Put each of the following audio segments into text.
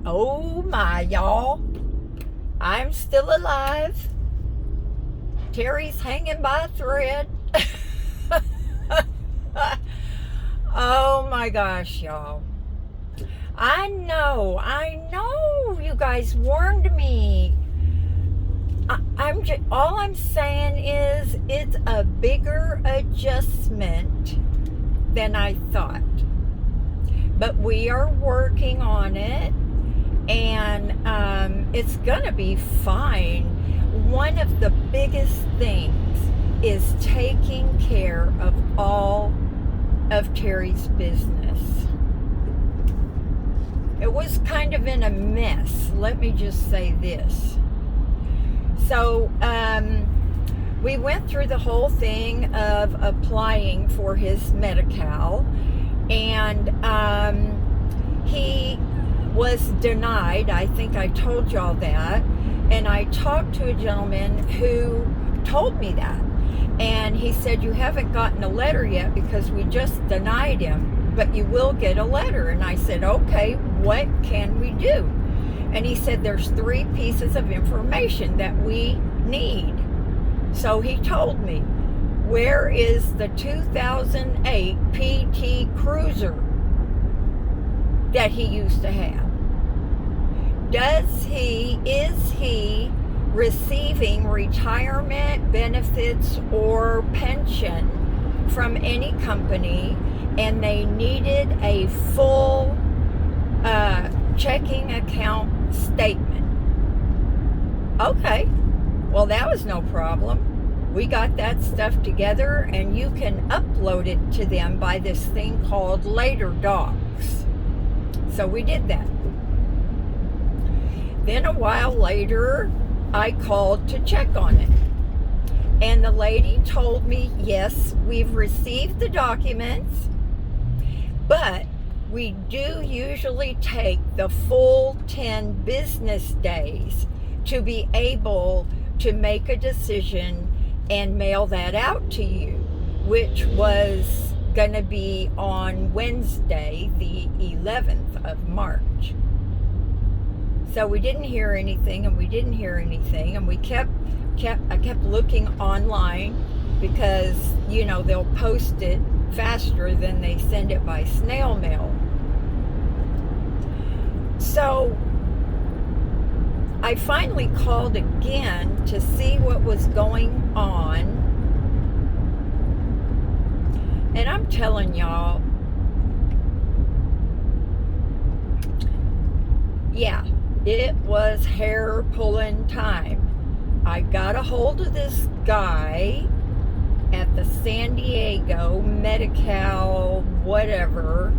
Oh my, y'all. I'm still alive. Terry's hanging by a thread. Oh my gosh, y'all. I know. You guys warned me. All I'm saying is it's a bigger adjustment than I thought. But we are working on it, and it's gonna be fine. One of the biggest things is taking care of all of Terry's business. It was kind of in a mess. Let me just say this. So we went through the whole thing of applying for his Medi-Cal, and he was denied. I think I told y'all that. And I talked to a gentleman who told me that. And he said, you haven't gotten a letter yet because we just denied him, but you will get a letter. And I said, okay, what can we do? And he said, there's 3 pieces of information that we need. So he told me, where is the 2008 PT Cruiser that he used to have? Is he receiving retirement benefits or pension from any company, and they needed a full checking account statement? Okay, well, that was no problem. We got that stuff together, and you can upload it to them by this thing called Later Docs. So we did that. Then a while later, I called to check on it. And the lady told me, yes, we've received the documents, but we do usually take the full 10 business days to be able to make a decision and mail that out to you, which was going to be on Wednesday, the 11th of March. So we didn't hear anything, and we I kept looking online because, they'll post it faster than they send it by snail mail. So I finally called again to see what was going on. And I'm telling y'all, yeah, it was hair pulling time. I got a hold of this guy at the San Diego Medi-Cal whatever,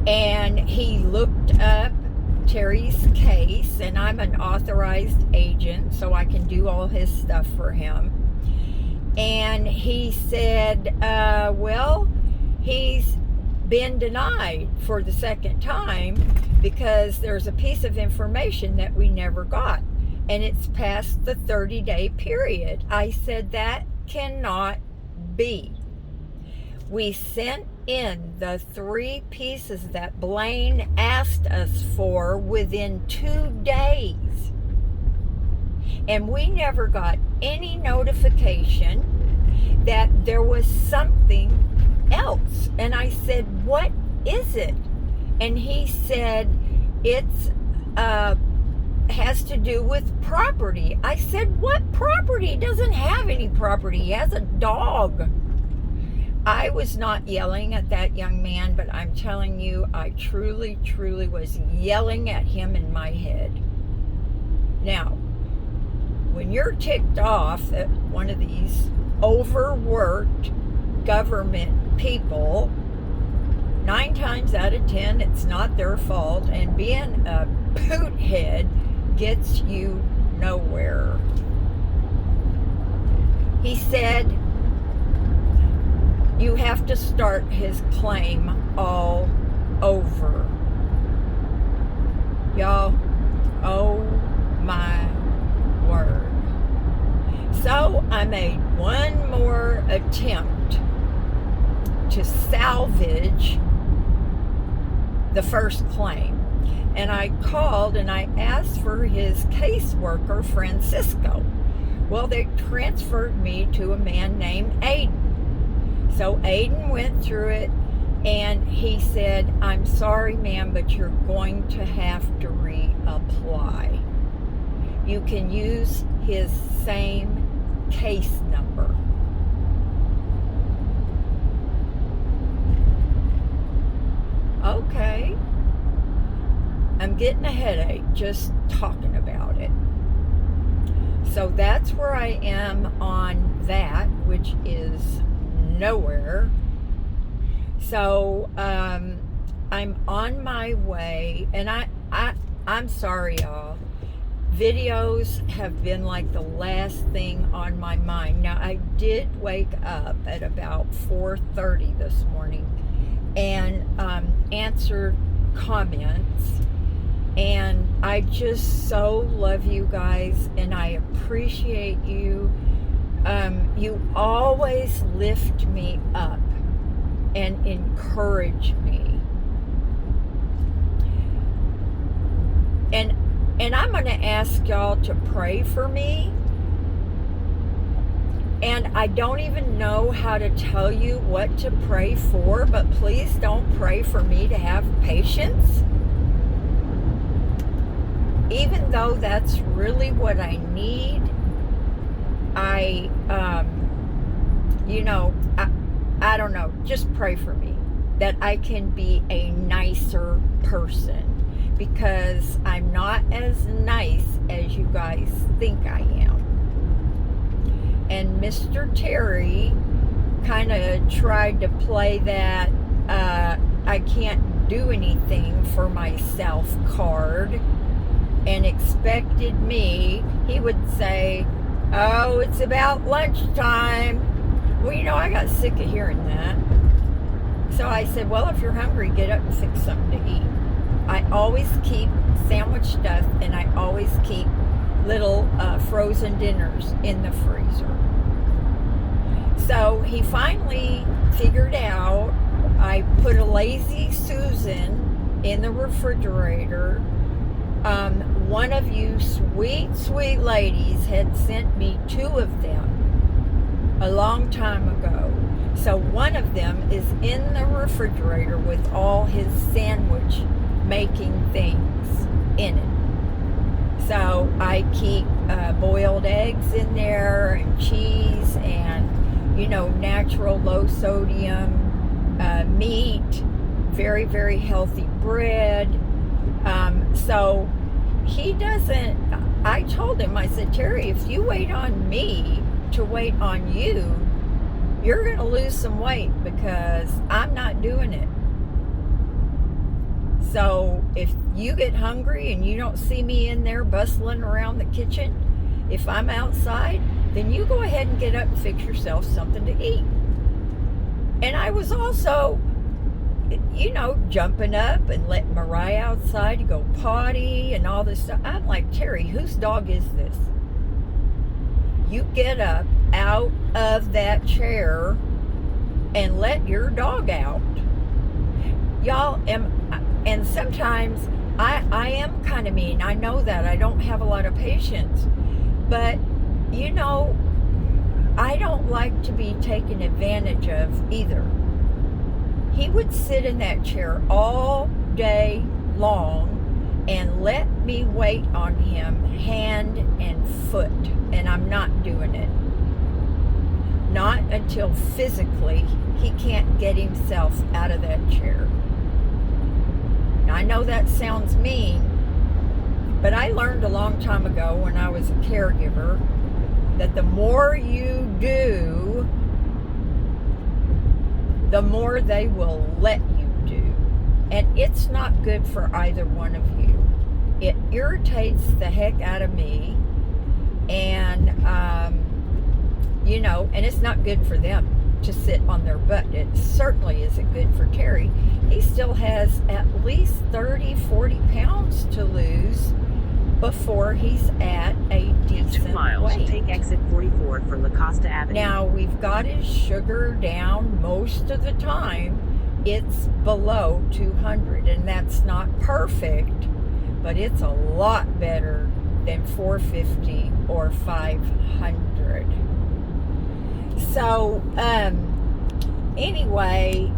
and he looked up Terry's case, and I'm an authorized agent, so I can do all his stuff for him. And he said, well, he's been denied for the second time because there's a piece of information that we never got, and it's past the 30-day period. I said, that cannot be. We sent in the 3 pieces that Blaine asked us for within 2 days, and we never got any notification that there was something else. And I said, what is it? And he said, it's has to do with property. I said, what property? He doesn't have any property. He has a dog. I was not yelling at that young man, but I'm telling you, I truly, truly was yelling at him in my head. Now, when you're ticked off at one of these overworked government people, 9 times out of 10, it's not their fault, and being a poothead gets you nowhere. He said, you have to start his claim all over. Y'all, oh my word. So I made one more attempt to salvage the first claim. And I called and I asked for his caseworker, Francisco. Well, they transferred me to a man named Aiden. So Aiden went through it, and he said, I'm sorry, ma'am, but you're going to have to reapply. You can use his same case number. Okay. I'm getting a headache just talking about it. So that's where I am on that, which is nowhere. So I'm on my way, and I'm sorry, y'all. Videos have been like the last thing on my mind. Now, I did wake up at about 4:30 this morning and answered comments. And I just so love you guys, and I appreciate you. You always lift me up and encourage me. And I'm going to ask y'all to pray for me. And I don't even know how to tell you what to pray for, but please don't pray for me to have patience. Even though that's really what I need, I don't know, just pray for me that I can be a nicer person, because I'm not as nice as you guys think I am. And Mr. Terry kind of tried to play that I can't do anything for myself card, and expected me, he would say, oh, it's about lunchtime. Well, I got sick of hearing that. So I said, well, if you're hungry, get up and fix something to eat. I always keep sandwich stuff, and I always keep little frozen dinners in the freezer. So he finally figured out I put a Lazy Susan in the refrigerator. One of you sweet, sweet ladies had sent me 2 of them a long time ago. So one of them is in the refrigerator with all his sandwich making things in it. So I keep boiled eggs in there, and cheese, and natural low sodium meat, very, very healthy bread. So he doesn't, I told him, I said, Terry, if you wait on me to wait on you, you're going to lose some weight, because I'm not doing it. So if you get hungry and you don't see me in there bustling around the kitchen, if I'm outside, then you go ahead and get up and fix yourself something to eat. And I was also, jumping up and letting Mariah outside to go potty and all this stuff. I'm like, Terry, whose dog is this? You get up out of that chair and let your dog out. Y'all, and sometimes I am kind of mean. I know that. I don't have a lot of patience. But, I don't like to be taken advantage of either. He would sit in that chair all day long and let me wait on him hand and foot, and I'm not doing it. Not until physically he can't get himself out of that chair. Now, I know that sounds mean, but I learned a long time ago when I was a caregiver that the more you do, the more they will let you do. And it's not good for either one of you. It irritates the heck out of me. And, and it's not good for them to sit on their butt. It certainly isn't good for Terry. He still has at least 30, 40 pounds to lose before he's at a decent 2 miles, weight. take exit 44 for La Costa Avenue. Now, we've got his sugar down most of the time. It's below 200, and that's not perfect, but it's a lot better than 450 or 500. So, anyway,